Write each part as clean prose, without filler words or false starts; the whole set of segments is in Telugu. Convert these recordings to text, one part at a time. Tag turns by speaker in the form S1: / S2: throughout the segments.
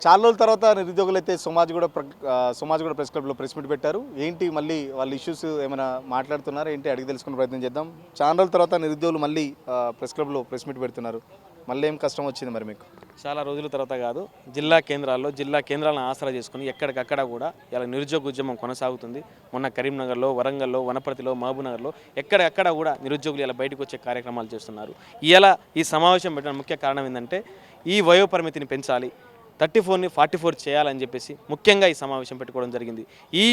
S1: చాలా రోజుల తర్వాత నిరుద్యోగులు అయితే సోమాజిగూడ ప్రెస్ క్లబ్లో ప్రెస్ మీట్ పెట్టారు. ఏంటి మళ్ళీ వాళ్ళ ఇష్యూస్ ఏమైనా మాట్లాడుతున్నారా ఏంటి అడిగి తెలుసుకునే ప్రయత్నం చేద్దాం. చాలా రోజుల తర్వాత నిరుద్యోగులు మళ్ళీ ప్రెస్ క్లబ్లో ప్రెస్ మీట్ పెడుతున్నారు. మళ్ళీ ఏం కష్టం వచ్చింది మరి మీకు?
S2: చాలా రోజుల తర్వాత కాదు, జిల్లా కేంద్రాలను ఆసరా చేసుకుని ఎక్కడికక్కడ కూడా ఇలా నిరుద్యోగ ఉద్యమం కొనసాగుతుంది. మొన్న కరీంనగర్లో, వరంగల్లో, వనపర్తిలో, మహబూబ్నగర్లో ఎక్కడెక్కడ కూడా నిరుద్యోగులు ఇలా బయటకు వచ్చే కార్యక్రమాలు చేస్తున్నారు. ఈ సమావేశం పెట్టిన ముఖ్య కారణం ఏంటంటే ఈ వయోపరిమితిని పెంచాలి, 34ని 44 చేయాలని చెప్పేసి ముఖ్యంగా ఈ సమావేశం పెట్టుకోవడం జరిగింది. ఈ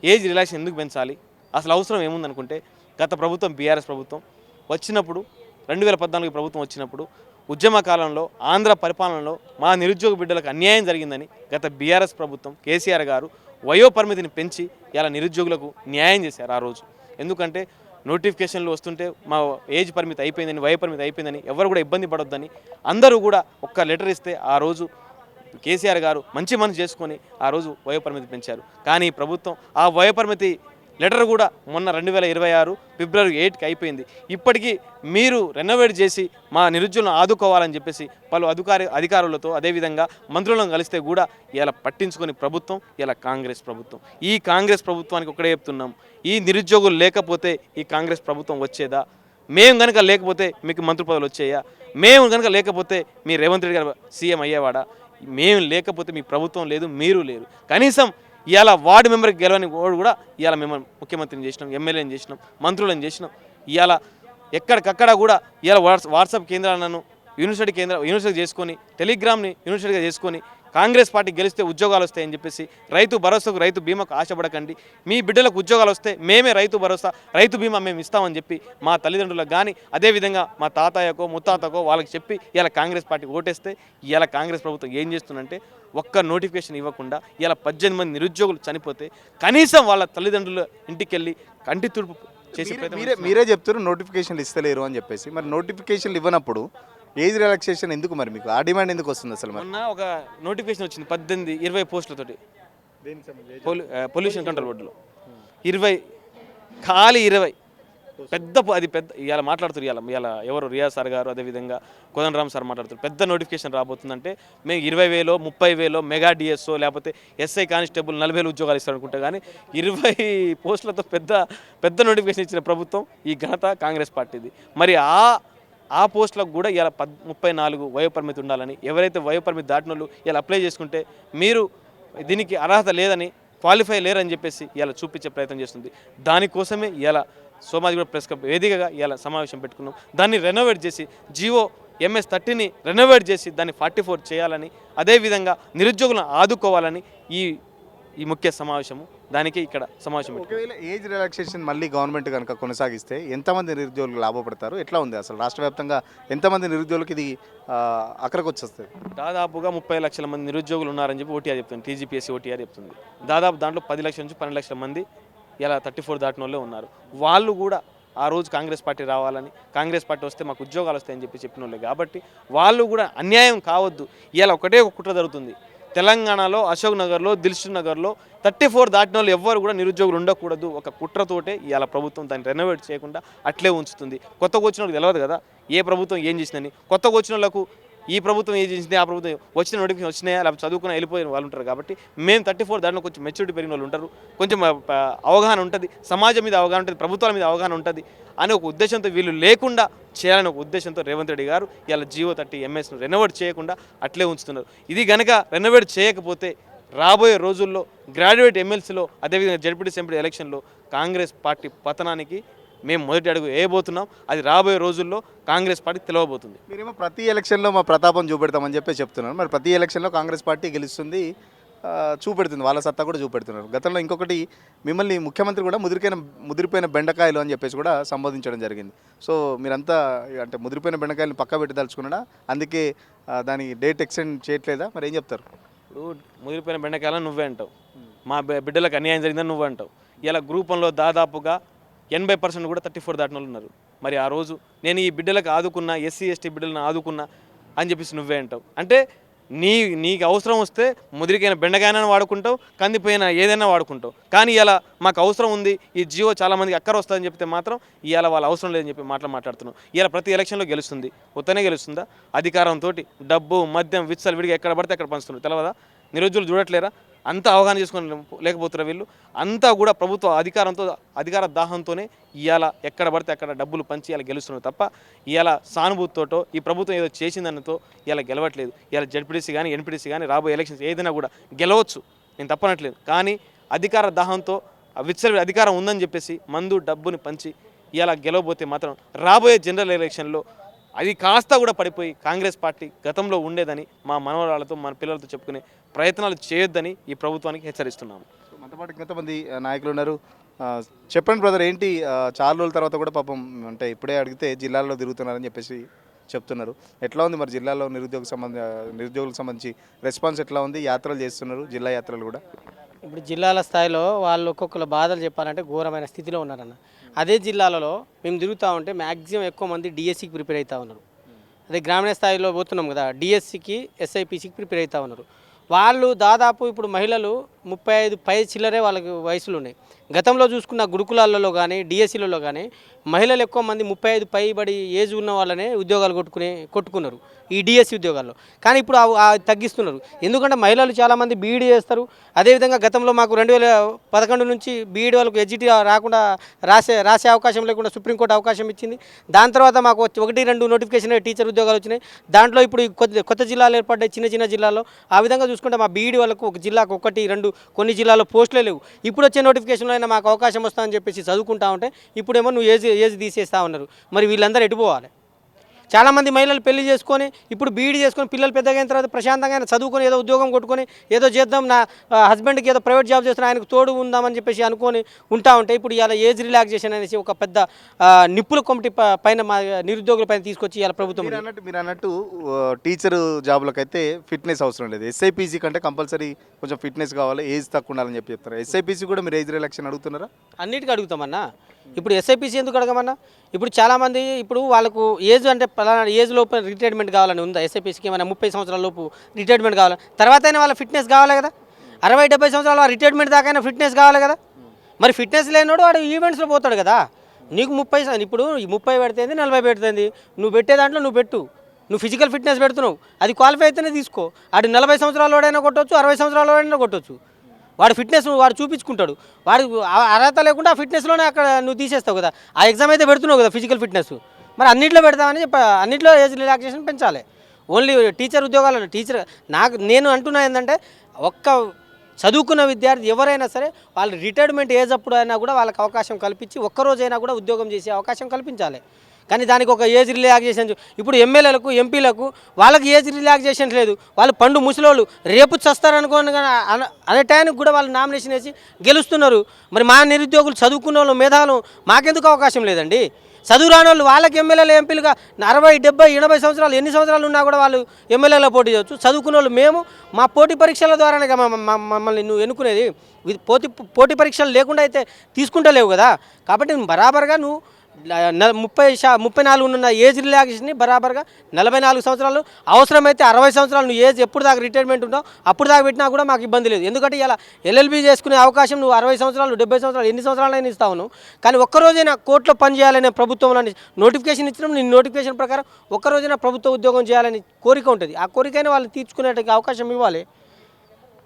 S2: ఏజ్ రిలాక్సేషన్ ఎందుకు పెంచాలి, అసలు అవసరం ఏముందనుకుంటే, గత ప్రభుత్వం బీఆర్ఎస్ ప్రభుత్వం వచ్చినప్పుడు 2014 ప్రభుత్వం వచ్చినప్పుడు ఉద్యమ కాలంలో ఆంధ్ర పరిపాలనలో మా నిరుద్యోగ బిడ్డలకు అన్యాయం జరిగిందని గత బీఆర్ఎస్ ప్రభుత్వం కేసీఆర్ గారు వయోపరిమితిని పెంచి ఇలా నిరుద్యోగులకు న్యాయం చేశారు ఆ రోజు. ఎందుకంటే నోటిఫికేషన్లు వస్తుంటే మా ఏజ్ పరిమితి అయిపోయిందని, వయోపరిమితి అయిపోయిందని, ఎవరు కూడా ఇబ్బంది పడొద్దని అందరూ కూడా ఒక్క లెటర్ ఇస్తే ఆ రోజు కేసీఆర్ గారు మంచి మనసు చేసుకొని ఆ రోజు వయోపరిమితి పెంచారు. కానీ ప్రభుత్వం ఆ వయోపరిమితి లెటర్ కూడా మొన్న 2026 ఫిబ్రవరి 8కి అయిపోయింది. ఇప్పటికీ మీరు రెనోవేట్ చేసి మా నిరుద్యోగులను ఆదుకోవాలని చెప్పేసి పలు అధికారులతో అదేవిధంగా మంత్రులను కలిస్తే కూడా ఇలా పట్టించుకొని ప్రభుత్వం ఇలా కాంగ్రెస్ ప్రభుత్వం. ఈ కాంగ్రెస్ ప్రభుత్వానికి ఒకటే చెప్తున్నాం, ఈ నిరుద్యోగులు లేకపోతే ఈ కాంగ్రెస్ ప్రభుత్వం వచ్చేదా? మేము కనుక లేకపోతే మీకు మంత్రి పదవులు వచ్చాయా? మేము కనుక లేకపోతే మీ రేవంత్ రెడ్డి గారు సీఎం అయ్యేవాడా? మేము లేకపోతే మీ ప్రభుత్వం లేదు, మీరు లేరు. కనీసం ఇవాళ వార్డు మెంబర్కి గెలవని వాడు కూడా ఇవాళ మేము ముఖ్యమంత్రిని చేసినాం, ఎమ్మెల్యేని చేసినాం, మంత్రులను చేసినాం. ఇవాళ ఎక్కడికక్కడ కూడా ఇవాళ వాట్సాప్ కేంద్రాలను యూనివర్సిటీ చేసుకొని, టెలిగ్రామ్ని యూనివర్సిటీగా చేసుకొని కాంగ్రెస్ పార్టీ గెలిస్తే ఉద్యోగాలు వస్తాయని చెప్పేసి రైతు భరోసాకు, రైతు బీమాకు ఆశపడకండి, మీ బిడ్డలకు ఉద్యోగాలు వస్తే మేమే రైతు భరోసా, రైతు బీమా మేము ఇస్తామని చెప్పి మా తల్లిదండ్రులకు కానీ అదేవిధంగా మా తాతయ్యకో ముత్తాతకో వాళ్ళకి చెప్పి ఇలా కాంగ్రెస్ పార్టీ ఓటేస్తే ఇలా కాంగ్రెస్ ప్రభుత్వం ఏం చేస్తుందంటే ఒక్క నోటిఫికేషన్ ఇవ్వకుండా ఇలా 18 మంది నిరుద్యోగులు చనిపోతే కనీసం వాళ్ళ తల్లిదండ్రుల ఇంటికి వెళ్ళి కంటి తుడుపు చేసే
S1: మీరే చెప్తారు నోటిఫికేషన్లు ఇస్తలేరు అని చెప్పేసి. మరి నోటిఫికేషన్లు ఇవ్వనప్పుడు ఏజ్ రిలాక్సేషన్ ఎందుకు మరి మీకు? ఆ డిమాండ్ ఎందుకు వస్తుంది అసలు?
S2: మొన్న ఒక నోటిఫికేషన్ వచ్చింది 18-20 పోస్టులతోటి పొల్యూషన్ కంట్రోల్ బోర్డులో 20 ఖాళీ 20 అది పెద్ద ఇవాళ మాట్లాడుతారు. ఇవాళ ఎవరు రియాజ్ సార్ గారు అదేవిధంగా కోదండరామ్ సార్ మాట్లాడుతారు. పెద్ద నోటిఫికేషన్ రాబోతుందంటే మేము 20,000 30,000 మెగా డిఎస్ఓ లేకపోతే ఎస్ఐ కానిస్టేబుల్ 40,000 ఉద్యోగాలు ఇస్తారనుకుంటా. కానీ 20 పోస్టులతో పెద్ద నోటిఫికేషన్ ఇచ్చిన ప్రభుత్వం ఈ ఘనత కాంగ్రెస్ పార్టీది. మరి ఆ పోస్టులకు కూడా ఇలా 34 వయోపరిమితి ఉండాలని, ఎవరైతే వయోపరిమితి దాటిన వాళ్ళు ఇలా అప్లై చేసుకుంటే మీరు దీనికి అర్హత లేదని, క్వాలిఫై లేరని చెప్పేసి ఇలా చూపించే ప్రయత్నం చేస్తుంది. దానికోసమే ఇలా సోమాజిగూడ ప్రెస్ క్లబ్ వేదికగా ఇలా సమావేశం పెట్టుకున్నాం. దాన్ని రెనోవేట్ చేసి జియో MS-30ని రెనోవేట్ చేసి దాన్ని 44 చేయాలని, అదేవిధంగా నిరుద్యోగులను ఆదుకోవాలని ఈ ముఖ్య సమావేశము. దానికి ఇక్కడ సమావేశం.
S1: ఒకవేళ ఏజ్ రిలాక్సేషన్ మళ్ళీ గవర్నమెంట్ కనుక కొనసాగిస్తే ఎంతమంది నిరుద్యోగులు లాభపడతారు? ఎట్లా ఉంది అసలు రాష్ట్ర వ్యాప్తంగా ఎంతమంది నిరుద్యోగులకు ఇది అక్కడికి వచ్చేస్తుంది?
S2: దాదాపుగా 30 లక్షల మంది నిరుద్యోగులు ఉన్నారని చెప్పి OTR చెప్తుంది, TGPSC OTR చెప్తుంది. దాదాపు దాంట్లో 10 లక్షల నుంచి 12 లక్షల మంది ఇలా 34 దాటిన వాళ్ళే ఉన్నారు. వాళ్ళు కూడా ఆ రోజు కాంగ్రెస్ పార్టీ రావాలని, కాంగ్రెస్ పార్టీ వస్తే మాకు ఉద్యోగాలు వస్తాయని చెప్పిన వాళ్ళే. కాబట్టి వాళ్ళు కూడా అన్యాయం కావద్దు. ఇలా ఒకటే ఒక కుట్ర జరుగుతుంది. తెలంగాణలో అశోక్ నగర్లో, దిల్సుఖ్ నగర్లో 34 దాటిన వాళ్ళు ఎవ్వరు కూడా నిరుద్యోగులు ఉండకూడదు. ఒక కుట్రతోటే ఇవాళ ప్రభుత్వం దాన్ని రెనోవేట్ చేయకుండా అట్లే ఉంచుతుంది. కొత్తగా వచ్చిన వాళ్ళకి తెలియదు కదా ఏ ప్రభుత్వం ఏం చేసిందని. కొత్తగా వచ్చిన వాళ్ళకు ఈ ప్రభుత్వం ఏం చేసింది, ఆ ప్రభుత్వం వచ్చిన నోటిఫికేషన్ వచ్చినాయా లేకపోతే చదువుకుని వెళ్ళిపోయిన వాళ్ళు ఉంటారు. కాబట్టి మేము 34 దాంట్లో కొంచెం మెచ్యూరిటీ పెరిగిన వాళ్ళు ఉంటారు, కొంచెం అవగాహన ఉంటుంది, సమాజం మీద అవగాహన ఉంటుంది, ప్రభుత్వాల మీద అవగాహన ఉంటుంది అనే ఒక ఉద్దేశంతో వీళ్ళు లేకుండా చేయాలని ఒక ఉద్దేశంతో రేవంత్ రెడ్డి గారు ఇలా GO-30 MS-ను రెనోవేట్ చేయకుండా అట్లే ఉంచుతున్నారు. ఇది కనుక రెనోవేట్ చేయకపోతే రాబోయే రోజుల్లో గ్రాడ్యుయేట్ ఎమ్మెల్సీలో అదేవిధంగా జడ్పీటీసీ ఎంపీ ఎలక్షన్లో కాంగ్రెస్ పార్టీ పతనానికి మేము మొదటి అడుగు వేయబోతున్నాం. అది రాబోయే రోజుల్లో కాంగ్రెస్ పార్టీ తెలవబోతుంది.
S1: మీరేమో ప్రతి ఎలక్షన్లో మా ప్రతాపం చూపెడతామని చెప్పి చెప్తున్నారు. మరి ప్రతి ఎలక్షన్లో కాంగ్రెస్ పార్టీ గెలుస్తుంది, చూపెడుతుంది, వాళ్ళ సత్తా కూడా చూపెడుతున్నారు. గతంలో ఇంకొకటి మిమ్మల్ని ముఖ్యమంత్రి కూడా ముదిరిపోయిన బెండకాయలు అని చెప్పేసి కూడా సంబోధించడం జరిగింది. సో మీరంతా అంటే ముదిరిపోయిన బెండకాయలను పక్క పెట్టి తలుచుకున్నాడా? అందుకే దానికి డేట్ ఎక్స్టెండ్ చేయట్లేదా? మరి ఏం చెప్తారు?
S2: ఇప్పుడు ముదిరిపోయిన బెండకాయలను నువ్వే అంటావు, మా బిడ్డలకు అన్యాయం జరిగిందని నువ్వే అంటావు. ఇలా గ్రూపంలో దాదాపుగా 80% కూడా 34 దాటిన వాళ్ళు ఉన్నారు. మరి ఆ రోజు నేను ఈ బిడ్డలకు ఆదుకున్నా, SC ST బిడ్డలను ఆదుకున్నా అని చెప్పేసి నువ్వే అంటావు. అంటే నీకు అవసరం వస్తే ముదిరికైన బెండకాయనైనా వాడుకుంటావు, కందిపోయిన ఏదైనా వాడుకుంటావు. కానీ ఇలా మాకు అవసరం ఉంది, ఈ జియో చాలామందికి అక్కర వస్తుందని చెప్తే మాత్రం ఇవాళ వాళ్ళ అవసరం లేదని చెప్పి మాట్లాడుతున్నాం. ఇలా ప్రతి ఎలక్షన్లో గెలుస్తుంది, ఉత్తనే గెలుస్తుందా? అధికారంతో డబ్బు మద్యం విచ్చలు విడిగా ఎక్కడ పడితే అక్కడ పంచుతున్నారు. తెలవదా? నిరుద్యోగులు చూడట్లేరా? అంతా అవగాహన చేసుకొని లేకపోతున్నారు వీళ్ళు. అంతా కూడా ప్రభుత్వ అధికార దాహంతోనే ఇవాళ ఎక్కడ పడితే అక్కడ డబ్బులు పంచి ఇలా గెలుస్తున్నారు తప్ప ఇవాళ సానుభూతితోటో ఈ ప్రభుత్వం ఏదో చేసిందన్నతో ఇలా గెలవట్లేదు. ఇలా జడ్పీటీసీ కానీ ఎన్పీటీసీ కానీ రాబోయే ఎలక్షన్స్ ఏదైనా కూడా గెలవచ్చు, నేను తప్పనట్లేదు. కానీ అధికార దాహంతో విచ్చలవిడి అధికారం ఉందని చెప్పేసి మందు డబ్బుని పంచి ఇలా గెలవబోతే మాత్రం రాబోయే జనరల్ ఎలక్షన్లో అది కాస్త కూడా పడిపోయి కాంగ్రెస్ పార్టీ గతంలో ఉండేదని మా మనవరాలతో మన పిల్లలతో చెప్పుకునే ప్రయత్నాలు చేయొద్దని ఈ ప్రభుత్వానికి హెచ్చరిస్తున్నాము.
S1: మనతో పాటు కొంతమంది నాయకులు ఉన్నారు. చెప్పండి బ్రదర్, ఏంటి చాలా రోజుల తర్వాత కూడా పాపం అంటే ఇప్పుడే అడిగితే జిల్లాల్లో తిరుగుతున్నారని చెప్పేసి చెప్తున్నారు. ఎట్లా ఉంది మరి జిల్లాలో నిరుద్యోగులకు సంబంధించి రెస్పాన్స్ ఎట్లా ఉంది? యాత్రలు చేస్తున్నారు, జిల్లా యాత్రలు కూడా.
S3: ఇప్పుడు జిల్లాల స్థాయిలో వాళ్ళు ఒక్కొక్కరు బాధలు చెప్పాలంటే ఘోరమైన స్థితిలో ఉన్నారన్న. అదే జిల్లాలలో మేము తిరుగుతూ ఉంటే మ్యాక్సిమం ఎక్కువ మంది డిఎస్సికి ప్రిపేర్ అవుతూ ఉన్నారు. అదే గ్రామీణ స్థాయిలో పోతున్నాం కదా, డిఎస్సికి ఎస్ఐపిసికి ప్రిపేర్ అవుతూ ఉన్నారు. వాళ్ళు దాదాపు ఇప్పుడు మహిళలు 35 పై చిల్లరే వాళ్ళకి వయసులు ఉన్నాయి. గతంలో చూసుకున్న గురుకులాలలో కానీ డిఎస్సీలలో కానీ మహిళలు ఎక్కువ మంది 35 పైబడి ఏజ్ ఉన్న వాళ్ళనే ఉద్యోగాలు కొట్టుకున్నారు ఈ డిఎస్సీ ఉద్యోగాల్లో. కానీ ఇప్పుడు తగ్గిస్తున్నారు. ఎందుకంటే మహిళలు చాలామంది బీఈడీ చేస్తారు. అదేవిధంగా గతంలో మాకు 2011 నుంచి బీఈడీ వాళ్ళకు ఎడ్జిటీ రాకుండా రాసే అవకాశం లేకుండా సుప్రీంకోర్టు అవకాశం ఇచ్చింది. దాని తర్వాత మాకు 1-2 నోటిఫికేషన్ టీచర్ ఉద్యోగాలు వచ్చినాయి. దాంట్లో ఇప్పుడు కొత్త జిల్లాలు ఏర్పడ్డాయి, చిన్న జిల్లాల్లో. ఆ విధంగా చూసుకుంటే మా బీఈడీ వాళ్ళకు ఒక జిల్లాకు 1-2 కొన్ని జిల్లాల్లో పోస్టులే లేవు. ఇప్పుడు వచ్చే నోటిఫికేషన్లో అయినా మాకు అవకాశం వస్తుందని చెప్పేసి చదువుకుంటా ఉంటే ఇప్పుడేమో నువ్వు ఏజ్ తీసేస్తా ఉన్నారు. మరి వీళ్ళందరూ ఎటుపోవాలి? చాలామంది మహిళలు పెళ్లి చేసుకొని ఇప్పుడు బీఈడీ చేసుకొని పిల్లలు పెద్దగా అయిన తర్వాత ప్రశాంతంగా చదువుకొని ఏదో ఉద్యోగం కొట్టుకొని ఏదో చేద్దాం, నా హస్బెండ్కి ఏదో ప్రైవేట్ జాబ్ చేస్తున్నా ఆయనకు తోడు ఉందామని చెప్పేసి అనుకొని ఉంటా ఉంటే ఇప్పుడు ఇలా ఏజ్ రిలాక్సేషన్ అనేసి ఒక పెద్ద నిప్పుల కమిటీ పైన మా నిరుద్యోగుల పైన తీసుకొచ్చి ఇలా ప్రభుత్వం.
S1: మీరు అన్నట్టు టీచర్ జాబ్లకైతే ఫిట్నెస్ అవసరం లేదు. ఎస్ఐపిసి కంటే కంపల్సరీ కొంచెం ఫిట్నెస్ కావాలి, ఏజ్ తక్కువ ఉండాలని చెప్పి చెప్తారు. ఎస్ఐపిసి కూడా మీరు ఏజ్ రిలాక్సేషన్ అడుగుతున్నారా?
S3: అన్నిటికీ అడుగుతామన్నా. ఇప్పుడు ఎస్ఐపిసి ఎందుకు అడగమన్నా? ఇప్పుడు చాలామంది ఇప్పుడు వాళ్ళకు ఏజ్ అంటే పలానా ఏజ్ లోపు రిటైర్మెంట్ కావాలని ఉందా? ఎస్ఐపిసికి ఏమైనా 30 సంవత్సరాల లోపు రిటైర్మెంట్ కావాలి, తర్వాత అయినా వాళ్ళ ఫిట్నెస్ కావాలి కదా. 60-70 సంవత్సరాల రిటైర్మెంట్ దాకా అయినా ఫిట్నెస్ కావాలి కదా. మరి ఫిట్నెస్ లేనోడు వాడు ఈవెంట్స్లో పోతాడు కదా. నీకు 30 ఇప్పుడు 30 పెడుతుంది, 40 పెడుతుంది, నువ్వు పెట్టే దాంట్లో నువ్వు పెట్టు. నువ్వు ఫిజికల్ ఫిట్నెస్ పెడుతున్నావు, అది క్వాలిఫై అయితేనే తీసుకో. వాడు 40 సంవత్సరాల వాడైనా కొట్టవచ్చు, 60 సంవత్సరాల వాడైనా కొట్టవచ్చు. వాడు ఫిట్నెస్ వాడు చూపించుకుంటాడు. వాడు అర్హత లేకుండా ఆ ఫిట్నెస్లోనే అక్కడ నువ్వు తీసేస్తావు కదా. ఆ ఎగ్జామ్ అయితే పెడుతున్నావు కదా ఫిజికల్ ఫిట్నెస్. మరి అన్నింటిలో పెడతామని అన్నింటిలో ఏజ్ రిలాక్సేషన్ పెంచాలి. ఓన్లీ టీచర్ ఉద్యోగాలను నేను అంటున్నా ఏంటంటే ఒక్క చదువుకున్న విద్యార్థి ఎవరైనా సరే వాళ్ళు రిటైర్మెంట్ ఏజ్ అప్పుడు అయినా కూడా వాళ్ళకి అవకాశం కల్పించి ఒక్కరోజైనా కూడా ఉద్యోగం చేసే అవకాశం కల్పించాలి. కానీ దానికి ఒక ఏజ్ రిలాక్సేషన్ ఇప్పుడు ఎమ్మెల్యేలకు ఎంపీలకు వాళ్ళకి ఏజ్ రిలాక్సేషన్ లేదు. వాళ్ళు పండు ముసలోళ్ళు రేపు చస్తారనుకోని అనే టైంకి కూడా వాళ్ళు నామినేషన్ వేసి గెలుస్తున్నారు. మరి మా నిరుద్యోగులు చదువుకున్న వాళ్ళు మేధావులు మాకెందుకు అవకాశం లేదండి? చదువు రాని వాళ్ళు వాళ్ళకి ఎమ్మెల్యేలు ఎంపీలుగా 60, 70, 80 సంవత్సరాలు ఎన్ని సంవత్సరాలు ఉన్నా కూడా వాళ్ళు ఎమ్మెల్యేలో పోటీ చేయవచ్చు. చదువుకున్న వాళ్ళు మేము మా పోటీ పరీక్షల ద్వారానే మమ్మల్ని నువ్వు ఎన్నుకునేది. పోటీ పరీక్షలు లేకుండా అయితే తీసుకుంటలేవు కదా. కాబట్టి బరాబర్గా నువ్వు 34 ఉన్న ఏజ్ రిలాక్సేషన్ని బరాబర్గా 44 సంవత్సరాలు, అవసరమైతే 60 సంవత్సరాలు నువ్వు ఏజ్ ఎప్పుడు దాకా రిటైర్మెంట్ ఉంటావు అప్పుడు దాకా పెట్టినా కూడా మాకు ఇబ్బంది లేదు. ఎందుకంటే ఇలా ఎల్ఎల్బీ చేసుకునే అవకాశం నువ్వు 60 సంవత్సరాలు 70 సంవత్సరాలు ఎన్ని సంవత్సరాలైనా ఇస్తావు. కానీ ఒక్కరోజైనా కోర్టులో పని చేయాలనే ప్రభుత్వంలో నోటిఫికేషన్ ఇచ్చినప్పుడు నీ నోటిఫికేషన్ ప్రకారం ఒక్కరోజైనా ప్రభుత్వ ఉద్యోగం చేయాలని కోరిక ఉంటుంది. ఆ కోరికైనా వాళ్ళు తీర్చుకునే అవకాశం ఇవ్వాలి.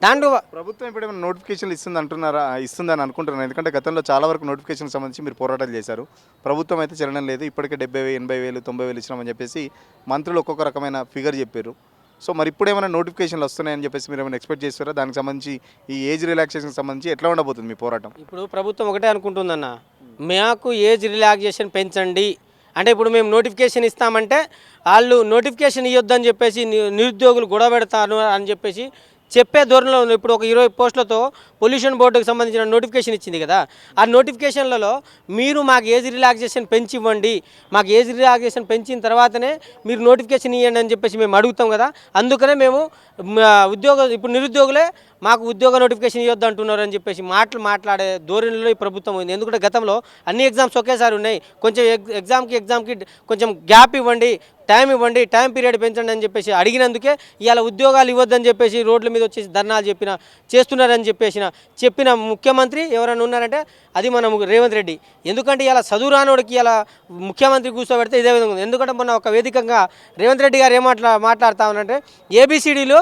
S3: దాంట్లో
S1: ప్రభుత్వం ఇప్పుడు ఏమైనా నోటిఫికేషన్లు ఇస్తుందని అనుకుంటున్నాను. ఎందుకంటే గతంలో చాలా వరకు నోటిఫికేషన్ సంబంధించి మీరు పోరాటాలు చేశారు. ప్రభుత్వం అయితే చలనం లేదు. ఇప్పటికే 70,000, 80,000, 90,000 ఇచ్చినామని చెప్పేసి మంత్రులు ఒక్కొక్క రకమైన ఫిగర్ చెప్పారు. సో మరి ఇప్పుడు ఏమైనా నోటిఫికేషన్లు వస్తున్నాయని చెప్పేసి మీరు ఏమైనా ఎక్స్పెక్ట్ చేస్తారా? దానికి సంబంధించి ఈ ఏజ్ రిలాక్సేషన్ సంబంధించి ఎట్లా ఉండబోతుంది మీ పోరాటం?
S3: ఇప్పుడు ప్రభుత్వం ఒకటే అనుకుంటుందన్న, మాకు ఏజ్ రిలాక్సేషన్ పెంచండి అంటే ఇప్పుడు మేము నోటిఫికేషన్ ఇస్తామంటే వాళ్ళు నోటిఫికేషన్ ఇవ్వద్దని చెప్పేసి నిరుద్యోగులు గొడవ పెడతాను అని చెప్పేసి చెప్పే ధోరణిలో ఉంది. ఇప్పుడు ఒక 20 పోస్టులతో పొల్యూషన్ బోర్డుకు సంబంధించిన నోటిఫికేషన్ ఇచ్చింది కదా. ఆ నోటిఫికేషన్లలో మీరు మాకు ఏజ్ రిలాక్సేషన్ పెంచి ఇవ్వండి, మాకు ఏజ్ రిలాక్సేషన్ పెంచిన తర్వాతనే మీరు నోటిఫికేషన్ ఇవ్వండి అని చెప్పేసి మేము అడుగుతాం కదా. అందుకనే మేము ఇప్పుడు నిరుద్యోగులే మాకు ఉద్యోగ నోటిఫికేషన్ ఇవ్వద్దు అంటున్నారు అని చెప్పేసి మాట్లాడే ధోరణిలో ఈ ప్రభుత్వం ఉంది. ఎందుకంటే గతంలో అన్ని ఎగ్జామ్స్ ఒకేసారి ఉన్నాయి, కొంచెం ఎగ్జామ్కి కొంచెం గ్యాప్ ఇవ్వండి, టైం ఇవ్వండి, టైం పీరియడ్ పెంచండి అని చెప్పేసి అడిగినందుకే ఇవాళ ఉద్యోగాలు ఇవ్వద్దని చెప్పేసి రోడ్ల మీద వచ్చేసి ధర్నాలు చేస్తున్నారని చెప్పిన ముఖ్యమంత్రి ఎవరైనా ఉన్నారంటే అది మన రేవంత్ రెడ్డి. ఎందుకంటే ఇలా చదువు రానోడికి ఇలా ముఖ్యమంత్రి కూర్చోబెడితే ఇదే విధంగా ఉంది. ఎందుకంటే మొన్న ఒక వేదికగా రేవంత్ రెడ్డి గారు మాట్లాడుతా ఉన్నారంటే ఏబిసిడీలు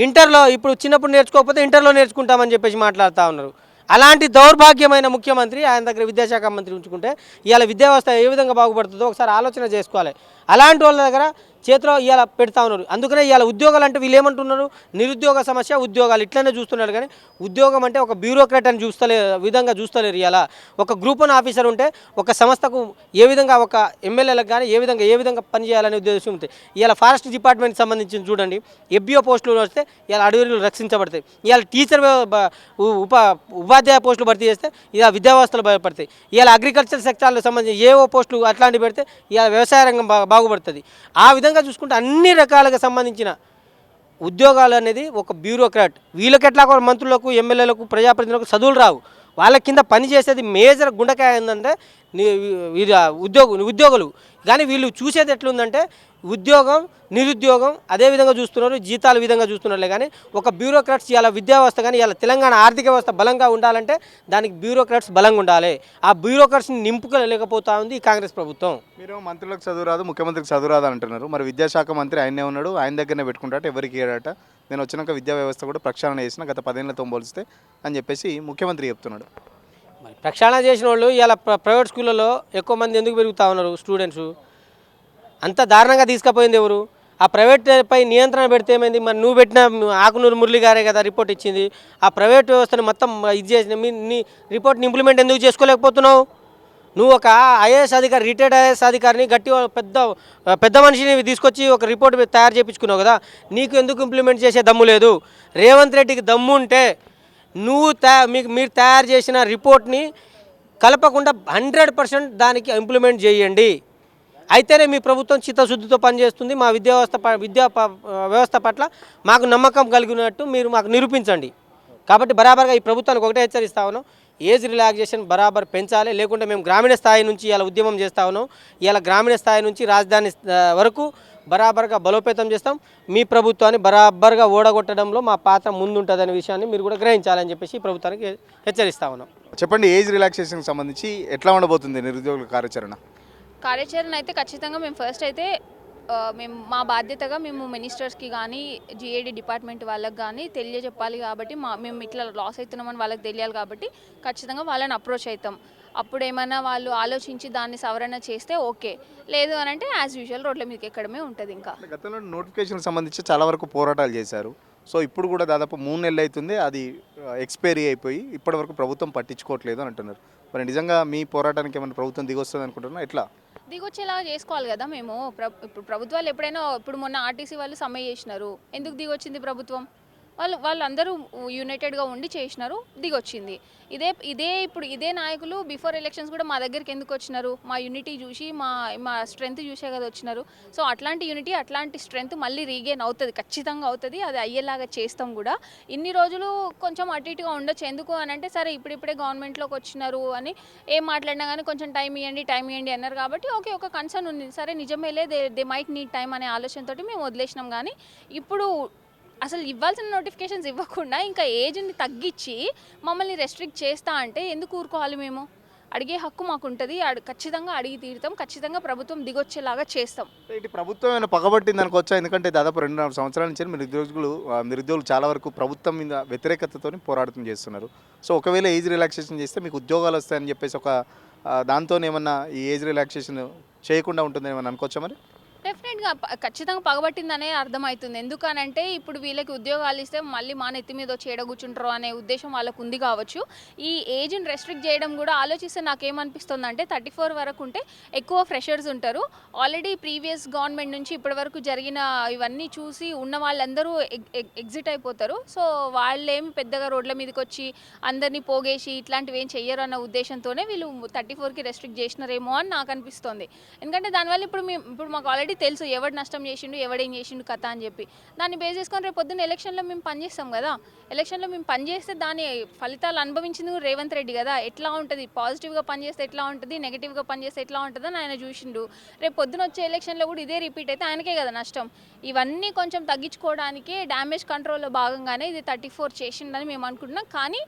S3: ఇంటర్లో ఇప్పుడు చిన్నప్పుడు నేర్చుకోకపోతే ఇంటర్లో నేర్చుకుంటామని చెప్పేసి మాట్లాడుతూ ఉన్నారు. అలాంటి దౌర్భాగ్యమైన ముఖ్యమంత్రి ఆయన దగ్గర విద్యాశాఖ మంత్రి ఉంచుకుంటే ఇవాళ విద్యా వ్యవస్థ ఏ విధంగా బాగుపడుతుందో ఒకసారి ఆలోచన చేసుకోవాలి. అలాంటి వాళ్ళ దగ్గర చేతిలో ఇవాళ పెడతా ఉన్నారు. అందుకనే ఇవాళ ఉద్యోగాలు అంటే వీళ్ళు ఏమంటున్నారు, నిరుద్యోగ సమస్య, ఉద్యోగాలు ఇట్లనే చూస్తున్నారు. కానీ ఉద్యోగం అంటే ఒక బ్యూరోక్రాట్ అని విధంగా చూస్తలేరు. ఇవాళ ఒక గ్రూప్ వన్ ఆఫీసర్ ఉంటే ఒక సంస్థకు ఏ విధంగా ఒక ఎమ్మెల్యేలకు కానీ ఏ విధంగా పనిచేయాలనే ఉద్దేశం ఉంటుంది. ఇవాళ ఫారెస్ట్ డిపార్ట్మెంట్కి సంబంధించి చూడండి, ఎఫ్బిఓ పోస్టులు వస్తే ఇవాళ అడవులు రక్షించబడతాయి. ఇవాళ టీచర్ ఉపాధ్యాయ పోస్టులు భర్తీ చేస్తే ఇవాళ విద్యా వ్యవస్థలు భయపడతాయి. ఇవాళ అగ్రికల్చర్ సెక్టార్లకు సంబంధించి ఏవో పోస్టులు అట్లాంటివి పెడితే ఇవాళ వ్యవసాయ రంగం బాగుపడుతుంది. ఆ విధంగా చూసుకుంటే అన్ని రకాలుగా సంబంధించిన ఉద్యోగాలు అనేది ఒక బ్యూరోక్రాట్. వీళ్ళకి ఎట్లా మంత్రులకు, ఎమ్మెల్యేలకు, ప్రజాప్రతినిధులకు చదువులు రావు. వాళ్ళ కింద పని చేసేది మేజర్ గుండెకాయ ఏంటంటే ఉద్యోగులు. కానీ వీళ్ళు చూసేది ఎట్లుందంటే ఉద్యోగం, నిరుద్యోగం అదేవిధంగా చూస్తున్నారు, జీతాలు విధంగా చూస్తున్నారులే. కానీ ఒక బ్యూరోక్రాట్స్ ఇలా విద్యా వ్యవస్థ కానీ ఇలా తెలంగాణ ఆర్థిక వ్యవస్థ బలంగా ఉండాలంటే దానికి బ్యూరోక్రాట్స్ బలంగా ఉండాలి. ఆ బ్యూరోక్రాట్స్ని నింపుకోలేకపోతా ఉంది ఈ కాంగ్రెస్ ప్రభుత్వం.
S1: మీరు మంత్రులకు చదువు రాదు, ముఖ్యమంత్రికి చదువు రాదు అంటున్నారు. మరి విద్యాశాఖ మంత్రి ఆయనే ఉన్నాడు, ఆయన దగ్గరనే పెట్టుకుంటాట, ఎవరికి ఏడట. నేను వచ్చినాక విద్యా వ్యవస్థ కూడా ప్రక్షాళన చేసిన గత 10 ఏళ్లతో పోలిస్తే అని చెప్పేసి ముఖ్యమంత్రి చెప్తున్నాడు.
S3: మరి ప్రక్షాళన చేసిన వాళ్ళు ఇలా ప్రైవేట్ స్కూళ్ళలో ఎక్కువ మంది ఎందుకు పెరుగుతూ ఉన్నారు? స్టూడెంట్స్ అంత దారుణంగా తీసుకుపోయింది ఎవరు? ఆ ప్రైవేట్ పై నియంత్రణ పెడితే ఏమైంది? మరి నువ్వు పెట్టిన ఆకునూరు మురళి గారే కదా రిపోర్ట్ ఇచ్చింది. ఆ ప్రైవేట్ వ్యవస్థను మొత్తం ఇది చేసిన నీ రిపోర్ట్ని ఇంప్లిమెంట్ ఎందుకు చేసుకోలేకపోతున్నావు? నువ్వు ఒక ఐఏఎస్ అధికారి, రిటైర్డ్ ఐఏఎస్ అధికారిని గట్టి పెద్ద మనిషిని తీసుకొచ్చి ఒక రిపోర్ట్ తయారు చేయించుకున్నావు కదా, నీకు ఎందుకు ఇంప్లిమెంట్ చేసే దమ్ము లేదు? రేవంత్ రెడ్డికి దమ్ము ఉంటే నువ్వు మీరు తయారు చేసిన రిపోర్ట్ని కలపకుండా 100% దానికి ఇంప్లిమెంట్ చేయండి. అయితేనే మీ ప్రభుత్వం చిత్తశుద్ధితో పనిచేస్తుంది. మా విద్యా వ్యవస్థ పట్ల మాకు నమ్మకం కలిగినట్టు మీరు మాకు నిరూపించండి. కాబట్టి బరాబర్గా ఈ ప్రభుత్వానికి ఒకటే హెచ్చరిస్తా ఉన్నాం, ఏజ్ రిలాక్సేషన్ బరాబర్ పెంచాలి. లేకుంటే మేము గ్రామీణ స్థాయి నుంచి ఇలా ఉద్యమం చేస్తా ఉన్నాం. ఇలా గ్రామీణ స్థాయి నుంచి రాజధాని వరకు బరాబర్గా బలోపేతం చేస్తాం. మీ ప్రభుత్వాన్ని బరాబర్గా ఓడగొట్టడంలో మా పాత్ర ముందుంటుందనే విషయాన్ని మీరు కూడా గ్రహించాలని చెప్పేసి ప్రభుత్వానికి హెచ్చరిస్తా ఉన్నాం.
S1: చెప్పండి, ఏజ్ రిలాక్సేషన్కి సంబంధించి ఎట్లా ఉండబోతుంది నిరుద్యోగుల
S4: కార్యాచరణ అయితే ఖచ్చితంగా మేము ఫస్ట్ అయితే మేము మా బాధ్యతగా మేము మినిస్టర్స్కి కానీ జిఏడి డిపార్ట్మెంట్ వాళ్ళకి కానీ తెలియజెప్పాలి. కాబట్టి మేము ఇట్లా లాస్ అవుతున్నామని వాళ్ళకి తెలియాలి. కాబట్టి ఖచ్చితంగా వాళ్ళని అప్రోచ్ అవుతాం. అప్పుడు ఏమైనా వాళ్ళు ఆలోచించి దాన్ని సవరణ చేస్తే ఓకే, లేదు అని అంటే యాజ్ యూజువల్ రోడ్ల మీదకి ఎక్కడమే ఉంటుంది. ఇంకా
S1: గతంలో నోటిఫికేషన్ సంబంధించి చాలా వరకు పోరాటాలు చేశారు. సో ఇప్పుడు కూడా దాదాపు 3 నెలలు అవుతుంది, అది ఎక్స్పైరీ అయిపోయి ఇప్పటివరకు ప్రభుత్వం పట్టించుకోవట్లేదు అని అంటున్నారు. మరి నిజంగా మీ పోరాటానికి ఏమైనా ప్రభుత్వం దిగొస్తుంది అనుకుంటున్నా? ఎట్లా
S4: దిగొచ్చేలాగా చేసుకోవాలి కదా మేము. ఇప్పుడు ప్రభుత్వాలు ఎప్పుడైనా, ఇప్పుడు మొన్న ఆర్టీసీ వాళ్ళు సమ్మె చేసినారు, ఎందుకు దిగొచ్చింది ప్రభుత్వం? వాళ్ళందరూ యునైటెడ్గా ఉండి చేసినారు, దిగొచ్చింది. ఇప్పుడు ఇదే నాయకులు బిఫోర్ ఎలక్షన్స్ కూడా మా దగ్గరికి ఎందుకు వచ్చినారు? మా యూనిటీ చూసి మా స్ట్రెంత్ చూసే కదా వచ్చినారు. సో అట్లాంటి యూనిటీ, అట్లాంటి స్ట్రెంత్ మళ్ళీ రీగెయిన్ అవుతుంది, ఖచ్చితంగా అవుతుంది. అది అయ్యేలాగా చేస్తాం కూడా. ఇన్ని రోజులు కొంచెం అటు ఇటుగా ఉండొచ్చు. ఎందుకు అని అంటే సరే ఇప్పుడిప్పుడే గవర్నమెంట్లోకి వచ్చినారు అని ఏం మాట్లాడినా కానీ కొంచెం టైం ఇవ్వండి అన్నారు. కాబట్టి ఓకే, ఒక కన్సర్న్ ఉంది, సరే నిజమేలే, దే మైట్ నీడ్ టైం అనే ఆలోచనతోటి మేము వదిలేసినాం. కానీ ఇప్పుడు అసలు ఇవ్వాల్సిన నోటిఫికేషన్స్ ఇవ్వకుండా ఇంకా ఏజ్ని తగ్గించి మమ్మల్ని రెస్ట్రిక్ట్ చేస్తా అంటే ఎందుకు ఊరుకోవాలి? మేము అడిగే హక్కు మాకు ఉంటుంది, ఖచ్చితంగా అడిగి తీరుతాం, ఖచ్చితంగా ప్రభుత్వం దిగొచ్చేలాగా చేస్తాం.
S1: ఇటు ప్రభుత్వం ఏమైనా పగబట్టింది అనుకోవచ్చా? ఎందుకంటే దాదాపు 2.5 సంవత్సరాల నుంచి నిరుద్యోగులు చాలా వరకు ప్రభుత్వం మీద వ్యతిరేకతతో పోరాటం చేస్తున్నారు. సో ఒకవేళ ఏజ్ రిలాక్సేషన్ చేస్తే మీకు ఉద్యోగాలు వస్తాయని చెప్పేసి ఒక దాంతో ఏమన్నా ఈ ఏజ్ రిలాక్సేషన్ చేయకుండా ఉంటుందని ఏమన్నా అనుకోవచ్చా? మరి
S4: డెఫినెట్గా ఖచ్చితంగా పగబట్టిందనే అర్థమవుతుంది. ఎందుకనంటే ఇప్పుడు వీళ్ళకి ఉద్యోగాలు ఇస్తే మళ్ళీ మా నెత్తి మీద వచ్చి ఏడ కూర్చుంటారు అనే ఉద్దేశం వాళ్ళకు ఉంది కావచ్చు. ఈ ఏజ్ని రెస్ట్రిక్ట్ చేయడం కూడా ఆలోచిస్తే నాకేమనిపిస్తుంది అంటే 34 వరకు ఉంటే ఎక్కువ ఫ్రెషర్స్ ఉంటారు. ఆల్రెడీ ప్రీవియస్ గవర్నమెంట్ నుంచి ఇప్పటి వరకు జరిగిన ఇవన్నీ చూసి ఉన్న వాళ్ళందరూ ఎగ్జిట్ అయిపోతారు. సో వాళ్ళేమి పెద్దగా రోడ్ల మీదకి వచ్చి అందరినీ పోగేసి ఇట్లాంటివి ఏం చెయ్యరు అన్న ఉద్దేశంతోనే వీళ్ళు 34కి రెస్ట్రిక్ట్ చేసినారేమో అని నాకు అనిపిస్తుంది. ఎందుకంటే దానివల్ల ఇప్పుడు మాకు ఆల్రెడీ తెలుసు ఎవడు నష్టం చేసిండు ఎవడేం చేసిండు కథ అని చెప్పి దాన్ని బేస్ చేసుకొని రేపు పొద్దున్న ఎలక్షన్లో మేము పనిచేస్తాం కదా. ఎలక్షన్లో మేము పనిచేస్తే దాని ఫలితాలు అనుభవించింది కూడా రేవంత్ రెడ్డి కదా. ఎట్లా ఉంటుంది, పాజిటివ్గా పనిచేస్తే ఎట్లా ఉంటుంది, నెగిటివ్గా పనిచేస్తే ఎట్లా ఉంటుందని ఆయన చూసిండు. రేపు పొద్దున వచ్చే ఎలక్షన్లో కూడా ఇదే రిపీట్ అయితే ఆయనకే కదా నష్టం. ఇవన్నీ కొంచెం తగ్గించుకోవడానికి డ్యామేజ్ కంట్రోల్లో భాగంగానే ఇది 34 చేసిండని మేము అనుకుంటున్నాం. కానీ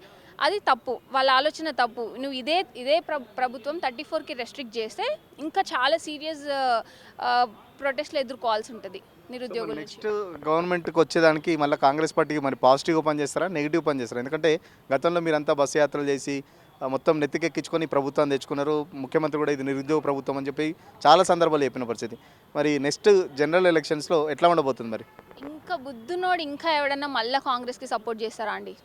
S4: అది తప్పు, వాళ్ళ ఆలోచన తప్పు. నువ్వు ఇదే ప్రభుత్వం 34కి రెస్ట్రిక్ట్ చేస్తే ఇంకా చాలా సీరియస్ ప్రొటెస్ట్లు ఎదుర్కోవాల్సి ఉంటుంది నిరుద్యోగుల నుంచి.
S1: నెక్స్ట్ గవర్నమెంట్కి వచ్చేదానికి మళ్ళీ కాంగ్రెస్ పార్టీకి మరి పాజిటివ్గా పనిచేస్తారా నెగిటివ్ పనిచేస్తారా? ఎందుకంటే గతంలో మీరంతా బస్సు యాత్రలు చేసి మొత్తం నెత్తికెక్కించుకొని ప్రభుత్వాన్ని తెచ్చుకున్నారు. ముఖ్యమంత్రి కూడా ఇది నిరుద్యోగ ప్రభుత్వం అని చెప్పి చాలా సందర్భాలు చెప్పిన పరిస్థితి. మరి నెక్స్ట్ జనరల్ ఎలక్షన్స్లో ఎట్లా ఉండబోతుంది మరి?
S4: ఇంకా బుద్ధునోడు ఇంకా ఎవడన్నా మళ్ళీ కాంగ్రెస్కి సపోర్ట్ చేస్తారా అండి?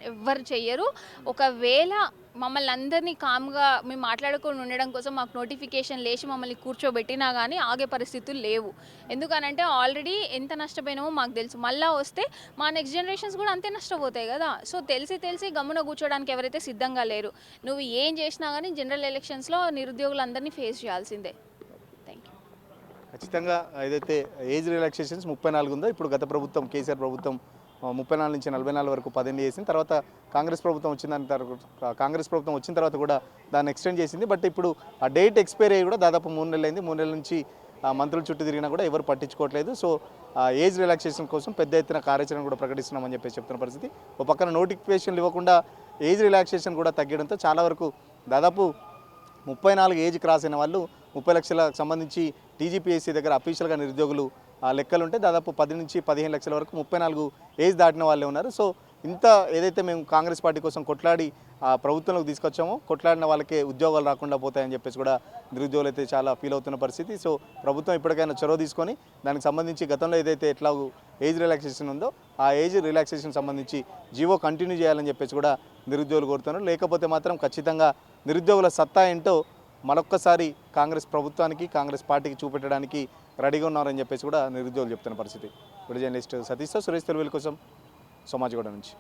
S4: ఎవ్వరు చెయ్యరు. ఒకవేళ మమ్మల్ని అందరినీ కామ్గా మేము మాట్లాడుకొని ఉండడం కోసం మాకు నోటిఫికేషన్ లేచి మమ్మల్ని కూర్చోబెట్టినా కానీ ఆగే పరిస్థితులు లేవు. ఎందుకనంటే ఆల్రెడీ ఎంత నష్టపోయినామో మాకు తెలుసు. మళ్ళీ వస్తే మా నెక్స్ట్ జనరేషన్స్ కూడా అంతే నష్టపోతాయి కదా. సో తెలిసి గమ్మున కూర్చోడానికి ఎవరైతే సిద్ధంగా లేరు. నువ్వు ఏం చేసినా కానీ జనరల్ ఎలక్షన్స్లో నిరుద్యోగులందరినీ ఫేస్ చేయాల్సిందే. Thank you.
S1: ఖచ్చితంగా ఏదైతే ఏజ్ రిలాక్సేషన్స్ 34 ఉందో, ఇప్పుడు గత ప్రభుత్వం కేసీఆర్ ప్రభుత్వం 34 నుంచి 44 వరకు 10 చేసింది. తర్వాత కాంగ్రెస్ ప్రభుత్వం వచ్చిన తర్వాత కూడా దాన్ని ఎక్స్టెండ్ చేసింది. బట్ ఇప్పుడు ఆ డేట్ ఎక్స్పైర్ అయ్యి కూడా దాదాపు 3 నెలలు అయింది. 3 నెలల నుంచి మంత్రుల చుట్టూ తిరిగినా కూడా ఎవరు పట్టించుకోవట్లేదు. సో ఏజ్ రిలాక్సేషన్ కోసం పెద్ద ఎత్తున కార్యాచరణ కూడా ప్రకటిస్తున్నామని చెప్పేసి చెప్తున్న పరిస్థితి. ఒక పక్కన నోటిఫికేషన్లు ఇవ్వకుండా ఏజ్ రిలాక్సేషన్ కూడా తగ్గడంతో చాలా వరకు దాదాపు 34 ఏజ్ క్రాస్ అయిన వాళ్ళు 30 లక్షలకు సంబంధించి టీజీపీఎస్సీ దగ్గర అఫీషియల్గా నిరుద్యోగులు లెక్కలు ఉంటే దాదాపు 10 నుంచి 15 లక్షల వరకు 34 ఏజ్ దాటిన వాళ్ళే ఉన్నారు. సో ఇంత ఏదైతే మేము కాంగ్రెస్ పార్టీ కోసం కొట్లాడి ప్రభుత్వంలోకి తీసుకొచ్చామో, కొట్లాడిన వాళ్ళకే ఉద్యోగాలు రాకుండా పోతాయని చెప్పేసి కూడా నిరుద్యోగులు అయితే చాలా ఫీల్ అవుతున్న పరిస్థితి. సో ప్రభుత్వం ఇప్పటికైనా చొరవ తీసుకొని దానికి సంబంధించి గతంలో ఏదైతే ఎట్లా ఏజ్ రిలాక్సేషన్ ఉందో ఆ ఏజ్ రిలాక్సేషన్ సంబంధించి జీవో కంటిన్యూ చేయాలని చెప్పేసి కూడా నిరుద్యోగులు కోరుతున్నారు. లేకపోతే మాత్రం ఖచ్చితంగా నిరుద్యోగుల సత్తా ఏంటో మరొక్కసారి కాంగ్రెస్ ప్రభుత్వానికి కాంగ్రెస్ పార్టీకి చూపెట్టడానికి రెడీగా ఉన్నారని చెప్పేసి కూడా నిరుద్యోగులు చెప్తున్న పరిస్థితి. ఇప్పుడు జర్నలిస్ట్ సతీష్తో సురేష్ తెలుగుల కోసం సమాజ్గూడ నుంచి.